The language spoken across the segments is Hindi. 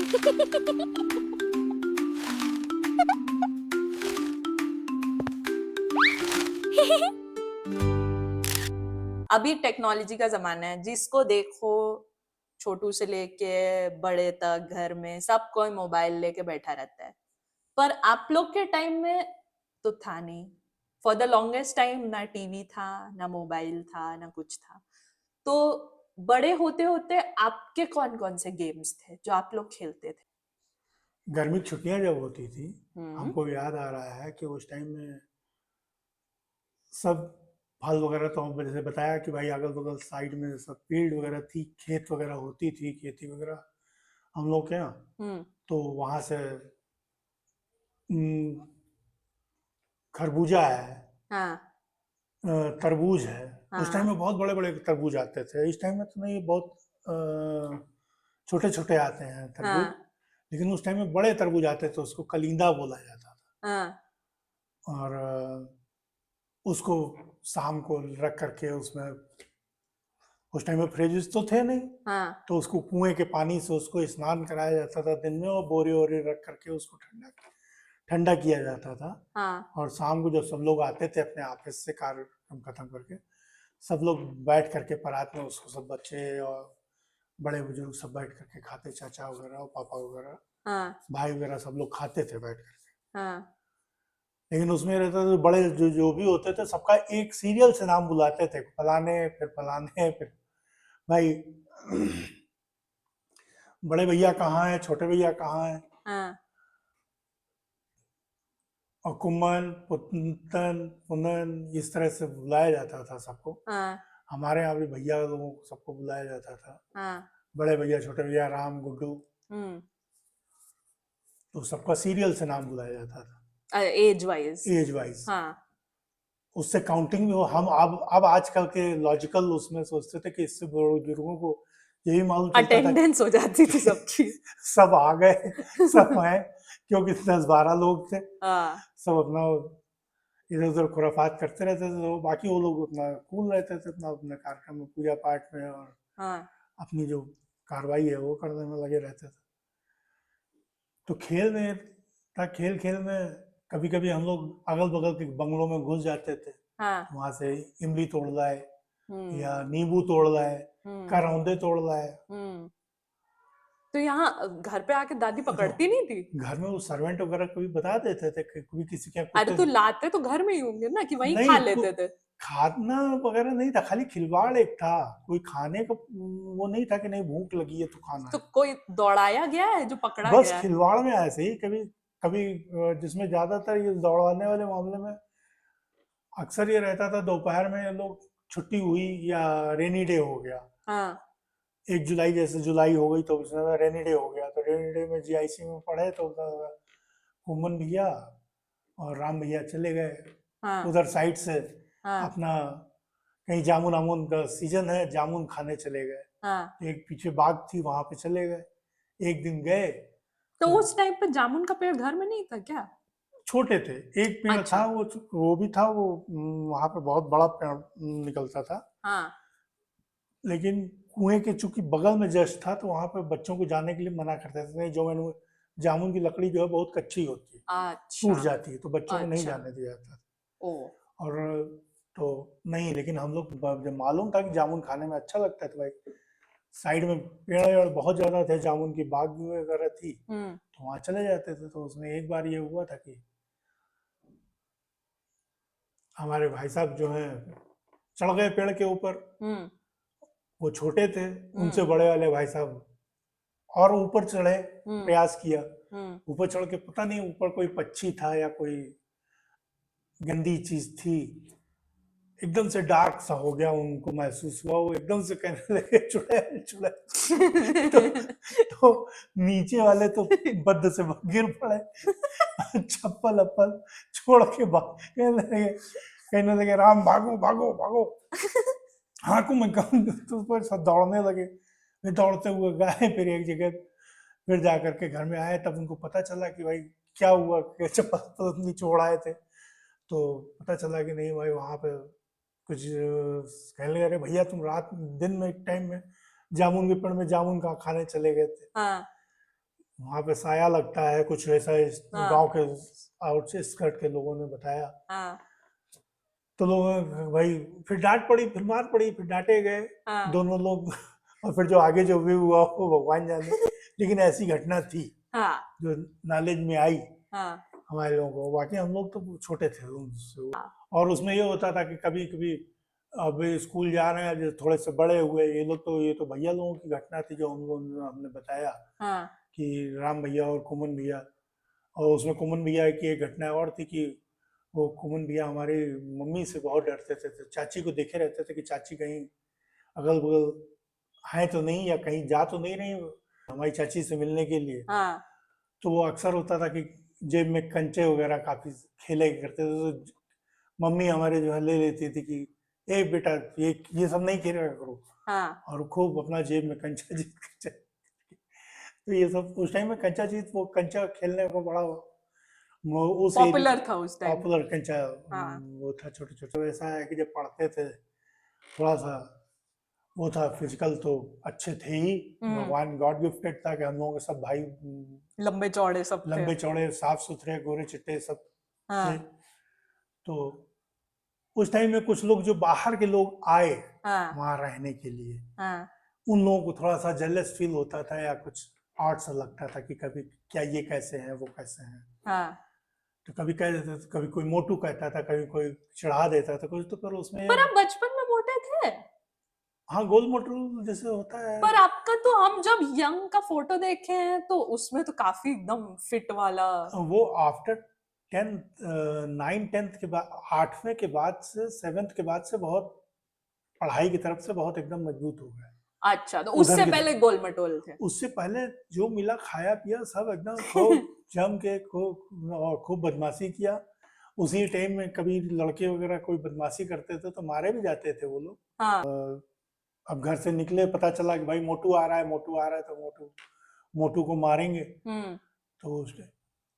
अभी टेक्नोलॉजी का जमाना है, जिसको देखो छोटू से लेके बड़े तक घर में सब कोई मोबाइल लेके बैठा रहता है। पर आप लोग के टाइम में तो था नहीं। फॉर द लॉन्गेस्ट टाइम ना टीवी था, ना मोबाइल था, ना कुछ था। तो बड़े होते होते आपके कौन कौन से गेम्स थे जो आप लोग खेलते थे? गर्मी की छुट्टियां जब होती थी, हम्म। हमको याद आ रहा है कि उस टाइम में सब फल वगैरह, तो हम जैसे बताया कि भाई अगल बगल साइड में सब पेड़ वगैरह थी, खेत वगैरह होती थी, खेती वगैरह हम लोग के यहाँ। हम्म। तो वहाँ से हम्म, खरबूजा है, हाँ। तरबूज है। उस टाइम हाँ। में बहुत बड़े बड़े तरबूज आते थे, इस टाइम में तो नहीं, बहुत छोटे छोटे आते हैं तरबूज। हाँ। लेकिन उस टाइम में बड़े तरबूज आते थे, उसको कलिंदा बोला जाता था। हाँ। और उसको शाम को रख करके उसमें, उस टाइम में फ्रिज तो थे नहीं, हाँ। तो उसको कुएं के पानी से उसको स्नान कराया जाता था दिन में, और बोरे वोरे रख करके उसको ठंडा ठंडा किया जाता था। हाँ। और शाम को जब सब लोग आते थे अपने ऑफिस से कार्यक्रम खत्म करके, सब लोग बैठ करके परात में उसको, सब बच्चे और बड़े बुजुर्ग सब बैठ करके खाते, चाचा वगैरह और पापा वगैरह, हाँ। भाई वगैरह, सब लोग खाते थे बैठ करके। हाँ। लेकिन उसमें रहता था, बड़े जो भी होते थे सबका एक सीरियल से नाम बुलाते थे, फलाने फिर फलाने फिर भाई बड़े भैया कहाँ है, छोटे भैया कहाँ है, हाँ। और कुमन पुतन पुनन, इस तरह से बुलाया जाता था सबको। हाँ। हमारे यहाँ भी भैया लोगों को सबको बुलाया जाता था, हाँ। बड़े भैया, छोटे भैया, राम, गुड्डू। हम्म। तो सबका सीरियल से नाम बुलाया जाता था, एज वाइज। Age wise. हाँ। उससे काउंटिंग में वो, हम अब आजकल के लॉजिकल उसमें सोचते थे कि इससे बुजुर्गों को यही मालूम चलता था अटेंडेंस हो जाती थी कि सबकी। सब आ गए, सब आए, क्योंकि 10-12 लोग थे। हाँ। सब अपना इधर उधर खुराफात करते रहते थे, तो बाकी वो लोग अपना कूल रहते थे, अपना अपने कार्यक्रम में, पूजा पाठ में, और हाँ। अपनी जो कार्रवाई है वो करने में लगे रहते थे। तो खेल में था, खेल खेल में कभी कभी हम लोग अगल बगल के बंगलों में घुस जाते थे, हाँ। वहां से इमली तोड़ लाए, या हम्म। नींबू तोड़ लाए, हम्म। करौंदे तोड़ लाए। हम्म। तो यहाँ घर पे आके दादी तो पकड़ती नहीं थी? घर में वो सर्वेंट वगैरह कभी बता देते थे कि कभी किसी के यहाँ अरे कुत्ते, तो लाते तो घर में ही होंगे ना, कि वहीं खा नहीं लेते थे? खाना वगैरह नहीं था, खाली खिलवाड़ एक था, कोई खाने का वो नहीं था कि नहीं भूख लगी है तो खाना तो है। कोई दौड़ाया गया है जो पकड़ा बस गया है? खिलवाड़ में ऐसे ही कभी कभी, जिसमें ज्यादातर ये दौड़ाने वाले मामले में अक्सर ये रहता था, दोपहर में ये लोग छुट्टी हुई या रेनी डे हो गया, हाँ। 1 जुलाई, जैसे जुलाई हो गई तो उसमें रेनी डे हो गया, तो रेनी डे में जीआईसी में पढ़े तो कुमन भैया और राम भैया चले गए हाँ। उधर साइड से, हाँ। अपना कहीं जामुन आमुन का सीजन है, जामुन खाने चले गए। हाँ। एक पीछे बाग थी, वहां पे चले गए, एक दिन गए तो तो उस टाइम पे जामुन का पेड़ घर में नहीं था क्या? छोटे थे, एक पेड़ अच्छा। था, वो भी था वो, वहां पे बहुत बड़ा पेड़ निकलता था। हाँ। लेकिन कुएं के चूंकि बगल में जस्ट था, तो वहां पे बच्चों को जाने के लिए मना करते थे, नहीं, जो मैंने, जामुन की लकड़ी जो है बहुत कच्ची होती है, अच्छा। टूट जाती है, तो बच्चों को नहीं अच्छा। जाने दिया जाता। ओ। और तो नहीं, लेकिन हम लोग जब मालूम था कि जामुन खाने में अच्छा लगता है, तो भाई साइड में पेड़ और बहुत ज्यादा थे, जामुन की बाग वगैरह थी, हम्म। तो वहाँ चले जाते थे। तो उसमें एक बार ये हुआ था कि हमारे भाई साहब जो हैं चढ़ गए पेड़ के ऊपर, हम्म। वो छोटे थे, उनसे हम्म। बड़े वाले भाई साहब और ऊपर चढ़े, हम्म। प्रयास किया, हम्म। ऊपर चढ़ के पता नहीं ऊपर कोई पक्षी था या कोई गंदी चीज थी, एकदम से डार्क सा हो गया, उनको महसूस हुआ, वो एकदम से कहने लगे चुड़ैल चुड़ैल। तो नीचे वाले तो बद से गिर पड़े, चप्पल अप्पल छोड़ के भाग, कहने लगे राम भागो भागो भागो, हाँकू मैं कहूँ, तो पर सब दौड़ने लगे। फिर दौड़ते हुए गए, फिर एक जगह, फिर जा करके घर में आए, तब उनको पता चला कि भाई क्या हुआ, कि चप्पल तो नीचे उड़ाए थे। तो पता चला कि नहीं भाई, वहाँ पे कुछ कहने लगे, अरे भैया तुम रात दिन में एक टाइम में जामुन के पेड़ में जामुन का खाने चले गए थे। हाँ। वहां पे साया लगता है कुछ वैसा, इस हाँ गांव के आउट से स्कर्ट के लोगों ने बताया। हाँ तो लोग भाई, फिर डांट पड़ी, फिर मार पड़ी, फिर डांटे गए हाँ दोनों लोग। और फिर जो आगे जो भी हुआ वो भगवान जाने, लेकिन ऐसी घटना थी हाँ जो नॉलेज में आई हाँ हमारे लोगों को। बाकी हम लोग तो छोटे थे उनसे। हाँ और उसमें ये होता था कि कभी कभी अब स्कूल जा रहे हैं, जो थोड़े से बड़े हुए ये लोग, तो ये तो भैया लोगों की घटना थी जो हम लोग हमने बताया हाँ कि राम भैया और कुमन भैया। और उसमें कुमन भैया की एक घटना और थी कि वो कुमन भैया हमारी मम्मी से बहुत डरते थे, तो चाची को देखे रहते थे कि चाची कहीं अगल बगल हैं तो नहीं, या कहीं जा तो नहीं रही हमारी चाची से मिलने के लिए। हाँ तो वो अक्सर होता था कि जेब में कंचे वगैरह काफी खेले करते थे, तो मम्मी हमारे जो है ले लेती थी कि ए बेटा ये सब नहीं खेला करो, हाँ और खूब अपना जेब में कंचा जीत कंचा। तो ये सब उस टाइम में कंचा जीत, वो कंचा खेलने को बड़ा उस पॉपुलर था उस टाइम। पॉपुलर कंचा हाँ वो था छोटे छोटे। वैसा है कि जब पढ़ते थे थोड़ा सा वो था, फिजिकल तो अच्छे थे ही, भगवान गॉड गिफ्टेड था कि हम लोगों के सब भाई लंबे चौड़े सब थे। लंबे चौड़े साफ सुथरे गोरे चिट्टे सब थे। हाँ तो उस टाइम में कुछ लोग जो बाहर के लोग आए हाँ वहां रहने के लिए, हाँ उन लोगों को थोड़ा सा जेलस फील होता था, या कुछ आर्ट सा लगता था कि कभी क्या ये कैसे हैं वो कैसे हैं। हाँ। तो कभी कह देते थे, कभी कोई मोटू कहता था, कभी कोई चढ़ा देता था कुछ, तो पर उसमें पर आप बचपन में मोटे थे। हाँ गोल मोटू जैसे होता है। पर आपका तो हम जब यंग का फोटो देखे हैं तो उसमें तो काफी एकदम फिट वाला। वो आफ्टर 10th 9 10th के बाद, 8वें के बाद से 7th के बाद से बहुत पढ़ाई की तरफ से बहुत एकदम मजबूत हो गए। अच्छा, तो उधर उससे की पहले तरफ, गोल मटोल थे। उससे पहले जो मिला खाया पिया सब एकदम खूब जम के खूब, और खूब बदमाशी किया। उसी टाइम में कभी लड़के वगैरह कोई बदमाशी करते थे तो मारे भी जाते थे वो लोग। हाँ अब घर से निकले, पता चला कि भाई मोटू आ रहा है, मोटू आ रहा है, तो मोटू मोटू को मारेंगे। हम्म तो उसने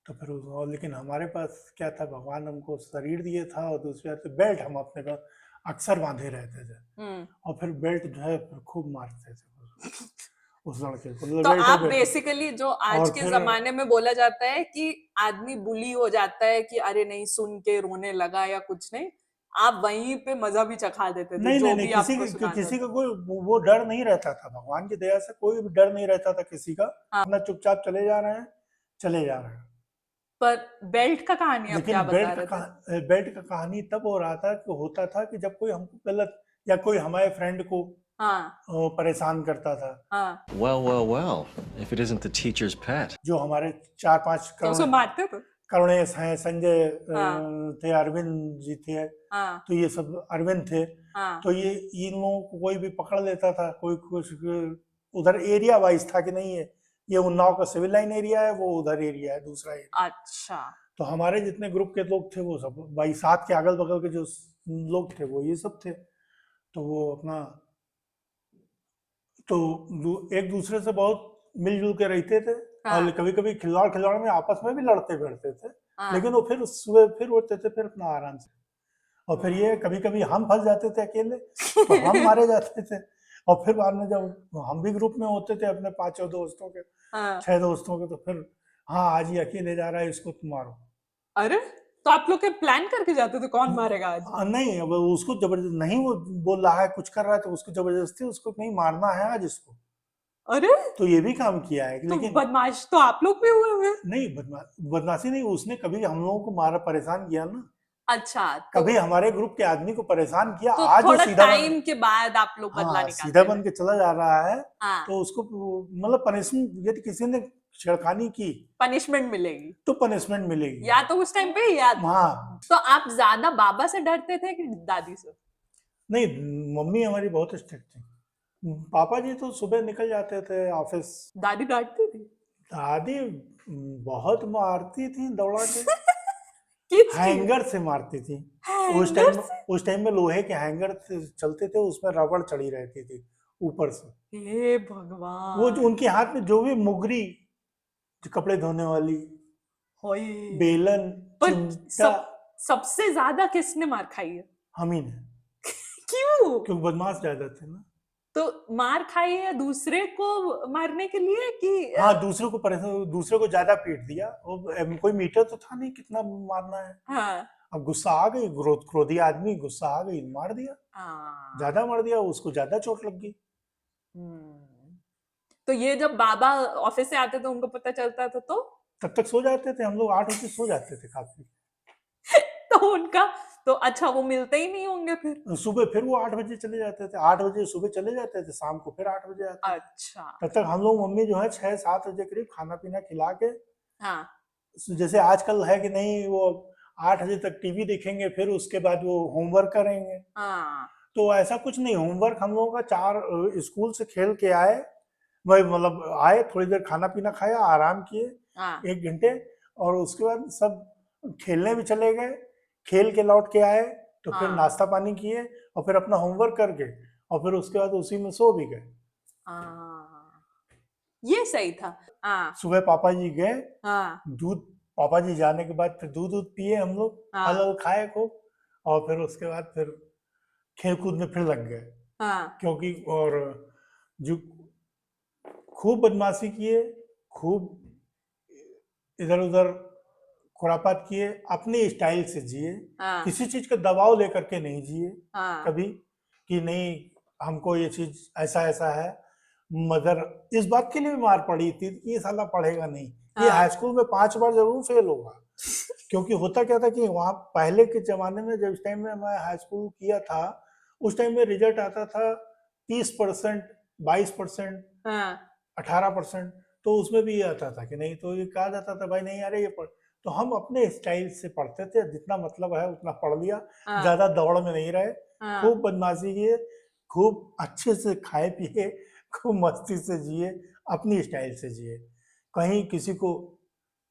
तो फिर और लेकिन हमारे पास क्या था, भगवान हमको शरीर दिए था, और दूसरी बात बेल्ट हम अपने पास अक्सर बांधे रहते थे। हम्म। और फिर बेल्ट जो है फिर खूब मारते थे उस लड़के को, तो बेल्ट आप है बेल्ट। बेसिकली जो आज और के फिर जमाने में बोला जाता है कि आदमी बुली हो जाता है कि अरे नहीं सुन के रोने लगा या कुछ नहीं, आप वहीं पे मजा भी चखा देते थे नहीं नहीं जो नहीं, भी आपको सुनाता किसी का था। कोई वो डर नहीं रहता था, भगवान की दया से कोई भी डर नहीं रहता था किसी का। हाँ। अपना चुपचाप चले जा रहे हैं, चले जा रहे हैं। पर बेल्ट का कहानी आप लेकिन क्या बता रहे थे? बेल्ट का कहानी तब हो रहा था कि होता था कि जब कोई हमको गलत, या कोई हमारे फ्रेंड को हाँ परेशान करता था, हाँ। Well, well, well, if it isn't the teacher's pet. जो हमारे 4-5 तो उसको मारते थे। करुणेश हैं, संजय हाँ थे, अरविंद जी थे, हाँ तो ये सब अरविंद थे। हाँ तो ये इन लोगों को कोई भी पकड़ लेता था, कोई कुछ उधर एरिया वाइज था कि नहीं है ये उन्नाव का सिविल लाइन एरिया है, वो उधर एरिया है दूसरा एरिया। अच्छा। तो हमारे जितने ग्रुप के लोग थे वो सब भाई, साथ के अगल बगल के जो लोग थे वो ये सब थे। तो वो अपना तो एक दूसरे से बहुत मिलजुल के रहते थे। और हाँ कभी कभी खिलवाड़ खिलवाड़ में आपस में भी लड़ते भिड़ते थे, हाँ लेकिन वो फिर सुबह फिर उठते थे फिर अपना आराम से। और फिर ये कभी कभी हम फंस जाते थे अकेले तो हम मारे जाते थे। और फिर बाद में जब हम भी ग्रुप में होते थे अपने 5 दोस्तों के, हाँ। 6 दोस्तों के, तो फिर हाँ आज ये अकेले जा रहा है, इसको तुम मारो। अरे तो आप लोग के प्लान करके जाते थे कौन मारेगा आज? नहीं, अब उसको जबरदस्त नहीं, वो बोल रहा है कुछ कर रहा है तो उसको जबरदस्ती उसको नहीं मारना है आज इसको। अरे तो ये भी काम किया है, तो लेकिन बदमाश तो आप लोग भी हुए हुए। नहीं बदमाशी नहीं, उसने कभी हम लोगों को मारा परेशान किया ना, अच्छा कभी हमारे ग्रुप के आदमी को परेशान किया। तो आज वो थोड़ा सीधा टाइम के बाद आप लोग बदला हाँ सीधा निकालते बन थे। के चला जा रहा है, हाँ तो उसको मतलब पनिशमेंट, यदि किसी ने छेड़खानी की पनिशमेंट मिलेगी तो पनिशमेंट मिलेगी। या तो उस टाइम पे या हाँ तो आप ज्यादा बाबा से डरते थे कि दादी से? नहीं, मम्मी हमारी बहुत स्ट्रिक्ट थी, पापा जी तो सुबह निकल जाते थे ऑफिस। दादी डांटती थी? दादी बहुत मारती थी दौड़ा के, किस चीज? हैंगर से मारती थी। हैंगर से? उस टाइम में लोहे के हैंगर चलते थे, उसमें रबड़ चढ़ी रहती थी ऊपर से। हे वो जो भगवान। उनके हाथ में जो भी मुगरी, जो कपड़े धोने वाली, होए। बेलन, पर चिमटा, सबसे ज्यादा किसने मार खाई है? हम ही ने, क्यों? क्योंकि बदमाश ज्यादा थे ना। तो मार खाई है दूसरे को मारने के लिए कि हाँ, दूसरे को परेशान, दूसरे को ज्यादा पीट दिया। कोई मीटर तो था नहीं कितना मारना है। हाँ अब गुस्सा आ गई, क्रोधी आदमी, गुस्सा आ गई, मार दिया, हाँ ज्यादा मार दिया, उसको ज्यादा चोट लग गई। हम्म। तो ये जब बाबा ऑफिस से आते थे उनको पता चलता था तो तब तक सो जाते थे हम लोग, 8 बजे सो जाते थे काफी। तो उनका तो अच्छा वो मिलते ही नहीं होंगे फिर। सुबह फिर वो 8 बजे चले जाते थे, 8 बजे सुबह चले जाते थे, शाम को फिर 8 बजे आते थे। अच्छा तब तक हम लोग, मम्मी जो है 6-7 बजे करीब खाना पीना खिला के, हाँ जैसे आजकल है कि नहीं, वो 8 बजे तक टीवी देखेंगे, फिर उसके बाद वो होमवर्क करेंगे। हाँ तो ऐसा कुछ नहीं, होमवर्क हम लोगों का स्कूल से खेल के आए, वही मतलब आए, थोड़ी देर खाना पीना खाया, आराम किए हाँ 1 घंटे, और उसके बाद सब खेलने भी चले गए, खेल के लौट के आए, तो फिर हाँ नाश्ता पानी किए, और फिर अपना होमवर्क करके, और फिर उसके बाद उसी में सो भी गए। हाँ ये सही था। हाँ सुबह पापा जी गए, हाँ दूध, पापा जी जाने के बाद फिर दूध पिए हम लोग, फल हाँ वल खाए खूब, और फिर उसके बाद फिर खेल कूद में फिर लग गए, हाँ क्योंकि और जो खूब बदमाशी किए, खूब इधर उधर खुरापात किए, अपने स्टाइल से जिए, हाँ किसी चीज का दबाव लेकर के नहीं जिए हाँ कभी, कि नहीं हमको ये चीज ऐसा ऐसा है। मगर इस बात के लिए भी मार पड़ी थी कि ये साला पढ़ेगा नहीं, ये हाँ हाई स्कूल में 5 बार जरूर फेल होगा। क्योंकि होता क्या था कि वहाँ पहले के जमाने में, जब इस टाइम में मैं हाई स्कूल किया था, उस टाइम में रिजल्ट आता था 30%, 22%, हाँ 18%। तो उसमें भी ये आता था कि नहीं, तो ये कहा जाता था भाई नहीं अरे ये पढ़, तो हम अपने स्टाइल से पढ़ते थे, जितना मतलब है उतना पढ़ लिया, हाँ ज्यादा दौड़ में नहीं रहे, हाँ खूब बदमाशी किए, खूब अच्छे से खाए पिए, खूब मस्ती से जिए, अपनी स्टाइल से जिए, कहीं किसी को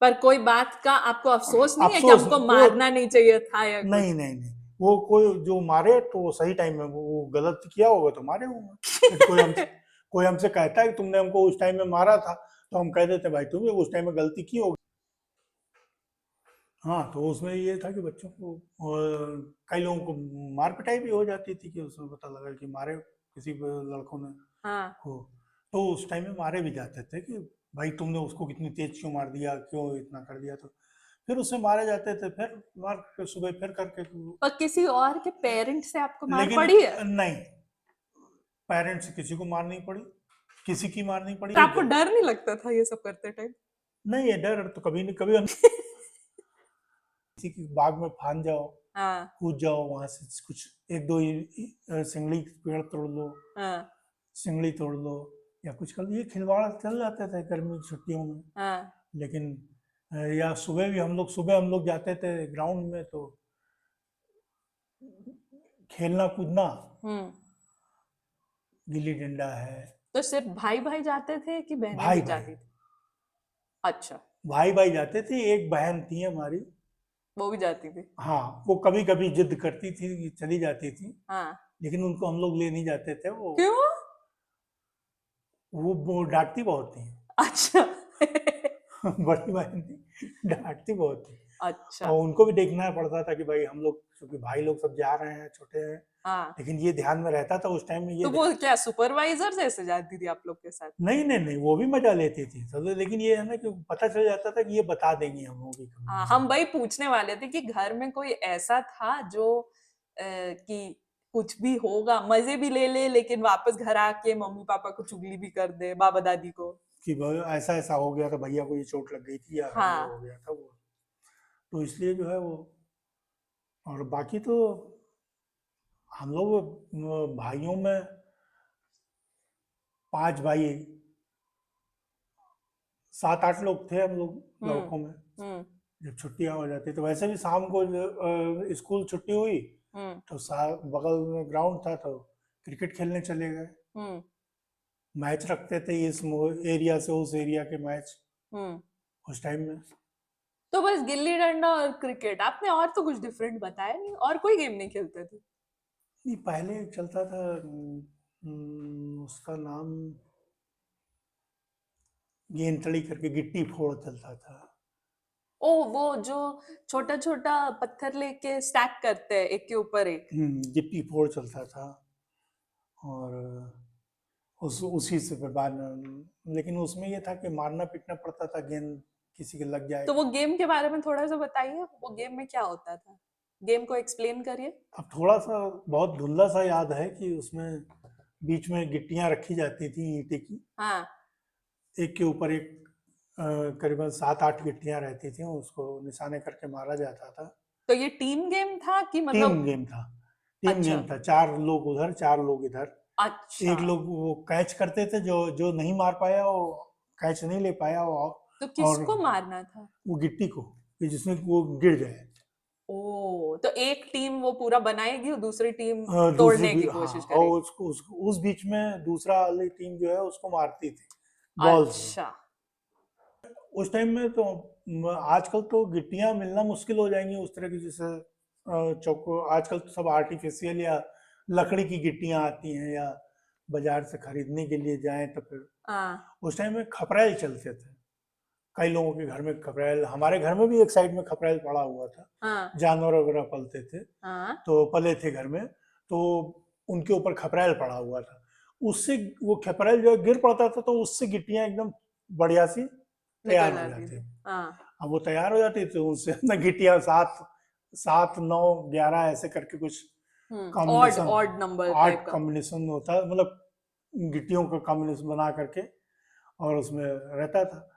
पर कोई बात का आपको अफसोस नहीं है कि अफसोस, हमको कोई मारना नहीं चाहिए था या नहीं कुछ। नहीं नहीं, वो कोई जो मारे तो वो सही टाइम में, वो गलत किया होगा तो मारे होंगे। यदि कोई हमसे कहता है कि तुमने हमको उस टाइम में मारा था, तो हम कह देते भाई तुमने उस टाइम में गलती की होगी। हाँ, तो उसमें ये था कि बच्चों को, कई लोगों को मार पिटाई भी हो जाती थी, कि उसमें पता लगा कि मारे किसी लड़कों ने हाँ को, तो उस टाइम में मारे भी जाते थे कि भाई तुमने उसको कितनी तेज क्यों मार दिया, क्यों इतना कर दिया, तो फिर उससे मारे जाते थे, फिर मार के सुबह फिर करके। पर किसी और के पेरेंट से आपको मार लेकिन पड़ी है नहीं, पेरेंट्स से किसी को मार नहीं पड़ी, किसी की मार नहीं पड़ी, तो आपको डर नहीं लगता था ये सब करते टाइम। नहीं, ये डर तो कभी नहीं, कभी हम किसी की बाग में फांद जाओ, हाँ कूद जाओ, वहां से कुछ एक दो सिंगड़ी पेड़ तोड़ लो, हाँ सिंगड़ी तोड़ लो, या कुछ कर लो, ये खिलवाड़ चल जाते थे गर्मी की छुट्टियों में। हाँ लेकिन या सुबह हम लोग जाते थे ग्राउंड में, तो खेलना कूदना, हम्म। गिल्ली डंडा है, तो सिर्फ भाई भाई जाते थे कि बहनें भाई भी भाई, जाती थी। अच्छा भाई भाई जाते थे, एक बहन थी हमारी। वो भी जाती थी। हाँ, वो कभी कभी जिद करती थी, चली जाती थी, हाँ लेकिन उनको हम लोग ले नहीं जाते थे, क्यों। वो डांटती बहुत थी। अच्छा बड़ी बहन थी, डांटती बहुत थी, अच्छा और उनको भी देखना पड़ता था कि भाई हम लोग, क्योंकि भाई लोग सब जा रहे हैं, छोटे हैं, हाँ लेकिन ये ध्यान में रहता था उस टाइम में, तो ये वो क्या सुपरवाइजर जैसे जाती थी आप लोग के साथ। नहीं नहीं नहीं, वो भी मजा लेती थी सब, लेकिन ये है ना कि पता चल जाता था कि ये बता देंगी हम लोग की हाँ कमी। हम वही पूछने वाले थे कि घर में कोई ऐसा था जो कि कुछ भी होगा मजे भी ले ले लेकिन वापस घर आके मम्मी पापा को चुगली भी कर दे बाबा दादी को। कि भाई ऐसा ऐसा हो गया था, भैया को ये चोट लग गई थी, या ये हाँ हो गया था वो, तो इसलिए जो है वो, और बाकी तो हम लोग भाइयों में 5 भाई, 7-8 लोग थे हम लोग हम्म लड़कों में। हम्म जब छुट्टियां हो जाती तो वैसे भी शाम को स्कूल छुट्टी हुई, हम्म तो बगल में ग्राउंड था, तो क्रिकेट खेलने चले गए, हम्म मैच रखते थे, इस एरिया से उस एरिया के मैच हम्म। उस टाइम में। तो बस गिल्ली डंडा और क्रिकेट आपने और तो कुछ डिफरेंट बताया नहीं और कोई गेम नहीं खेलते थे। नहीं, पहले चलता था, उसका नाम गेंदतड़ी करके, गिट्टी फोड़ चलता था। ओ वो जो छोटा छोटा पत्थर लेके स्टैक करते हैं एक के ऊपर एक। गिट्टी फोड़ चलता था, और उसी से फिर बाद लेकिन उसमें ये था कि मारना पीटना पड़ता था, गेंद किसी के लग जाए। तो वो गेम के बारे में थोड़ा सा बताइए, वो गेम में क्या होता था? गेम को एक्सप्लेन करिए। अब थोड़ा सा बहुत धुंधला सा याद है कि उसमें बीच में गिट्टियां रखी जाती थी ईंटे की, हाँ, एक के ऊपर एक करीबन 7-8 गिट्टियां रहती थी, उसको निशाने करके मारा जाता था। तो ये टीम गेम था कि टीम मतलब? गेम था, टीम अच्छा, गेम था, 4 लोग उधर 4 लोग इधर। अच्छा। एक लोग वो कैच करते थे, जो जो नहीं मार पाया वो कैच नहीं ले पाया वो, तो और किसको मारना था? वो गिट्टी को, कि जिसमें वो गिर जाए। ओ, तो एक टीम वो पूरा बनाएगी और दूसरी टीम दूसरी तोड़ने भी की हाँ, कोशिश और करेगी। उस बीच में दूसरा वाली टीम जो है उसको मारती थी बॉल से। अच्छा। उस टाइम में तो आजकल तो गिट्टियां मिलना मुश्किल हो जाएंगी उस तरह की, जैसे चौको आजकल तो सब आर्टिफिशियल या लकड़ी की गिट्टियां आती हैं, या बाजार से खरीदने के लिए जाएं तो फिर हाँ, उस टाइम में खपरेल चलते थे। कई लोगों के घर में खपरेल, हमारे घर में भी एक साइड में खपरेल पड़ा हुआ था, हाँ, जानवर वगैरह पलते थे हाँ। तो पले थे घर में, तो उनके ऊपर खपरेल पड़ा हुआ था। उससे वो खपरेल जो है गिर पड़ता था तो उससे गिट्टियां एकदम बढ़िया सी तैयार निकल हो आती जाती। थी। हाँ। अब वो तैयार हो जाती तो उससे अपना गिट्टियां 7, 7, 9, 11 ऐसे करके कुछ odd combination, odd number type 8 का। कॉम्बिनेशन होता है, मतलब गिट्टियों का कॉम्बिनेशन बना करके और उसमें रहता था।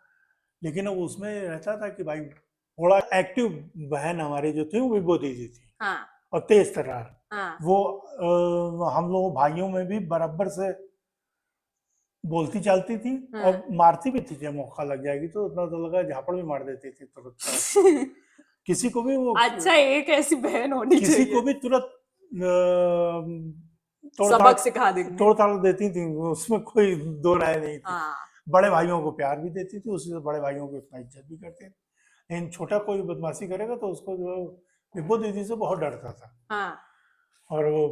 लेकिन अब उसमें रहता था कि भाई थोड़ा एक्टिव बहन हमारी जो थी वो विभो दीदी थी, हाँ, और तेज तर्रार। हाँ, वो हम लोग भाइयों में भी बराबर से बोलती चालती थी, हाँ। और मारती भी थी, जब मौका लग जाएगी तो उतना तो लगा झापड़ भी मार देती थी तुरंत तुरंत। किसी को भी वो अच्छा, एक ऐसी बहन होनी किसी को चाहिए, भी तुरंत तोड़ ताड़ सबक सिखा देंगे। तोड़ ताड़ देती थी, उसमें कोई दो राय नहीं थी। हाँ, बड़े भाइयों को प्यार भी देती थी, उसी से बड़े भाइयों की उतना इज्जत भी करते थे। लेकिन छोटा कोई बदमाशी करेगा तो उसको जो है विभो दीदी से बहुत डरता था। हाँ, और वो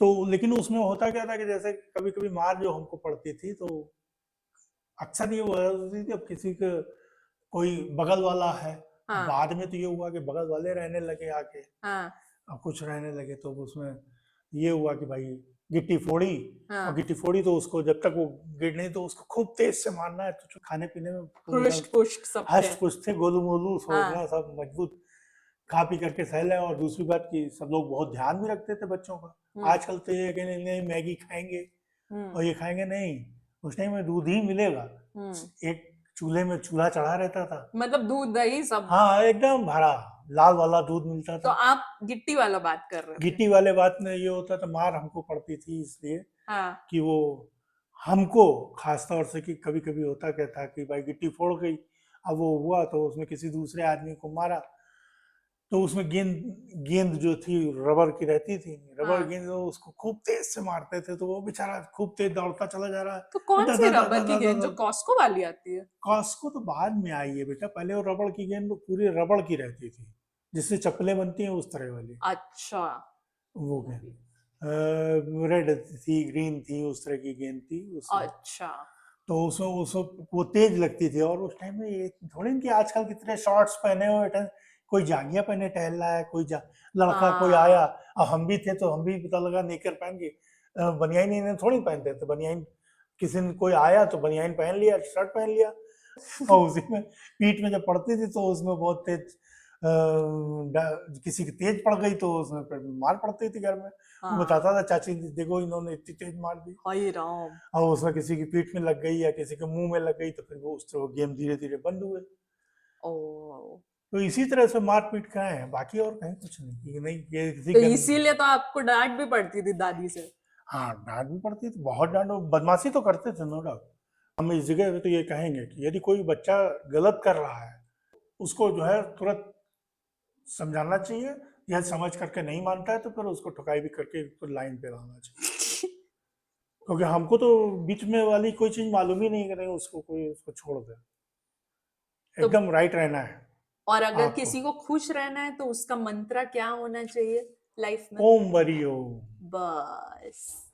तो लेकिन उसमें होता क्या था कि जैसे कभी कभी मार जो हमको पड़ती थी तो अक्सर ये हुआ करती थी, अब किसी के कोई बगल वाला है, हाँ, बाद में तो ये हुआ कि बगल वाले रहने लगे आके, हाँ, अब कुछ रहने लगे तो उसमें ये हुआ कि भाई गिट्टी फोड़ी, और हाँ। गिट्टी फोड़ी तो उसको जब तक वो गिर नहीं तो उसको खूब तेज से मारना है, तो जो खाने पीने में पूरे एकदम हुष्ट पुष्ट सब थे। हष्ट पुष्ट थे, गोलू मोलू हाँ, सोचना सब मजबूत, खा पी करके सह लें। और दूसरी बात कि सब लोग बहुत ध्यान भी रखते थे बच्चों का। हम्म, आजकल तो ये कि नहीं नहीं मैगी खाएंगे हम्म, और ये खाएंगे नहीं, उस टाइम में दूध ही मिलेगा। हम्म। एक चूल्हे में चूल्हा चढ़ा रहता था, मतलब दूध दही सब। हाँ एकदम भरा लाल वाला दूध मिलता तो था। आप गिट्टी वाला बात कर रहे थे? गिट्टी वाले बात में ये होता था, मार हमको पड़ती थी इसलिए हाँ, कि वो हमको खास तौर से, कि कभी कभी होता क्या था कि भाई गिट्टी फोड़ गई, अब वो हुआ तो उसमें किसी दूसरे आदमी को मारा, तो उसमें गेंद गेंद जो थी रबर की रहती थी, रबर हाँ। गेंद, वो उसको खूब तेज से मारते थे तो वो बेचारा खूब तेज दौड़ता चला जा रहा तो है, कौन सी रबर की गेंद, जो कॉस्को वाली आती है? कॉस्को तो बाद में आई है बेटा, पहले वो रबड़ की गेंद वो पूरी रबड़ की रहती थी, जिससे चप्पलें बनती हैं उस तरह वाली, अच्छा। वो गेंद रेड थी, ग्रीन थी, उस तरह की गेंद थी उसमें। अच्छा। तो उसमें वो तेज लगती थी, और उस टाइम में ये थोड़ी कि आजकल कितने शॉर्ट्स पहने हुए कोई जांघिया पहने टहल रहा है, लड़का कोई आया, हाँ। और हम भी थे तो हम भी पता लगा नेकर पहन के, बनियान इन्हें थोड़ी पहनते थे बनियान, किसी ने कोई आया तो बनियान पहन लिया, शर्ट पहन लिया, और उसी में पीठ में जब पड़ती थी तो उसमें बहुत तेज किसी की तेज पड़ गई तो उसमें फिर मार पड़ती थी घर में। वो हाँ। बताता था चाची देखो इन्होंने इतनी तेज मार दी, हाय राम। और उसमें किसी की पीठ में लग गई या किसी के मुंह में लग गई तो फिर वो उस तरह गेम धीरे धीरे बंद हुए। ओ। तो इसी तरह से मारपीट का है, बाकी और कहीं कुछ नहीं, ये नहीं ये किसी तो इसीलिए तो आपको डांट भी पड़ती थी दादी से? हाँ डांट भी पड़ती थी, बहुत डांट, बदमाशी तो करते थे नो डाउट। हम इस जगह पे तो ये कहेंगे कि यदि कोई बच्चा गलत कर रहा है उसको जो है तुरंत समझाना चाहिए, या समझ करके नहीं मानता है तो फिर उसको ठुकाई भी करके तो लाइन पे लाना चाहिए, क्योंकि हमको तो बीच में वाली कोई चीज मालूम ही नहीं करे, उसको कोई उसको छोड़ दे, तो एकदम राइट रहना है और अगर आपको। किसी को खुश रहना है तो उसका मंत्र क्या होना चाहिए लाइफ में? ओम बरी ओम। बस।